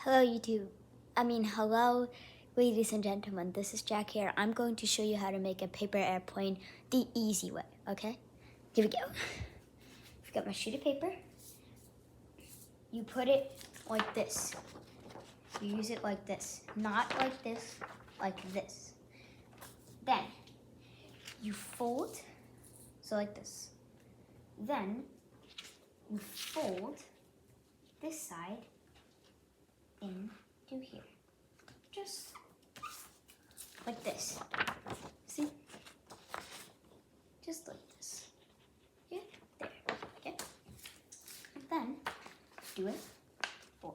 Hello YouTube. Hello ladies and gentlemen. This is Jack here. I'm going to show you how to make a paper airplane the easy way, okay? Here we go. I've got my sheet of paper. You put it like this. You use it like this. Not like this, like this. Then you fold, so like this. Then you fold this side into here. Just like this. See? Just like this. Okay? There. Okay? And then do it for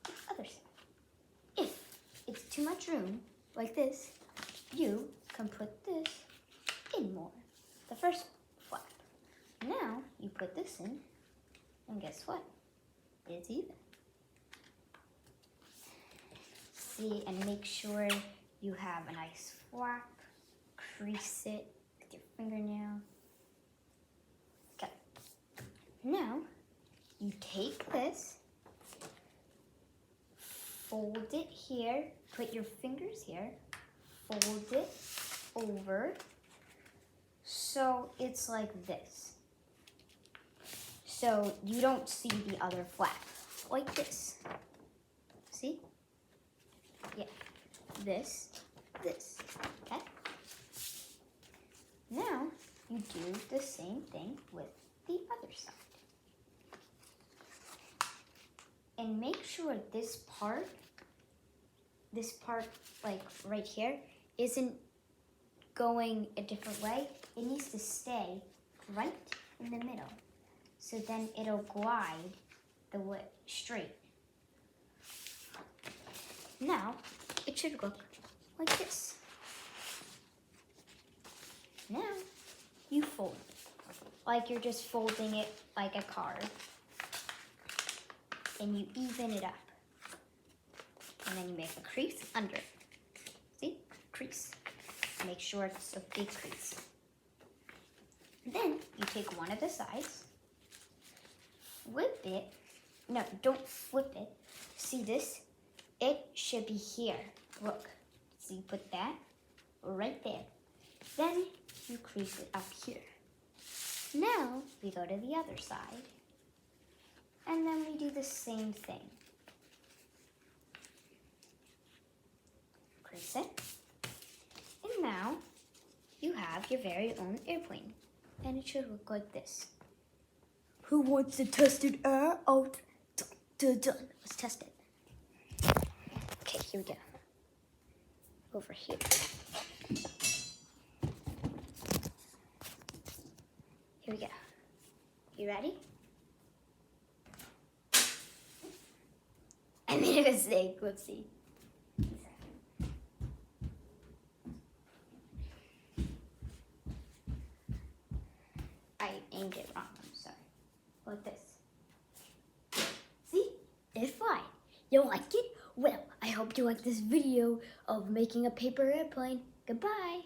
the other side. If it's too much room, like this, you can put this in more. The first flap. Now you put this in, and guess what? It's even. See, and make sure you have a nice flap. Crease it with your fingernail. Okay. Now you take this, fold it here, put your fingers here, fold it over so it's like this. So you don't see the other flap, like this. See? Yeah, this, okay? Now, you do the same thing with the other side. And make sure this part like right here, isn't going a different way. It needs to stay right in the middle. So then it'll glide the way straight. Now, it should look like this. Now, you fold it, like you're just folding it like a card. And you even it up. And then you make a crease under it. See? Crease. Make sure it's a big crease. Then, you take one of the sides, flip it. No, don't flip it. See this? It should be here. Look. So you put that right there. Then you crease it up here. Now we go to the other side. And then we do the same thing. Crease it. And now you have your very own airplane. And it should look like this. Who wants to test it out? Done. Let's test it. Okay, here we go. Over here. Here we go. You ready? I made a mistake. Whoopsie. I aimed it wrong. I'm sorry. Like this. See? It's fine. You like it? Well, I hope you like this video of making a paper airplane. Goodbye.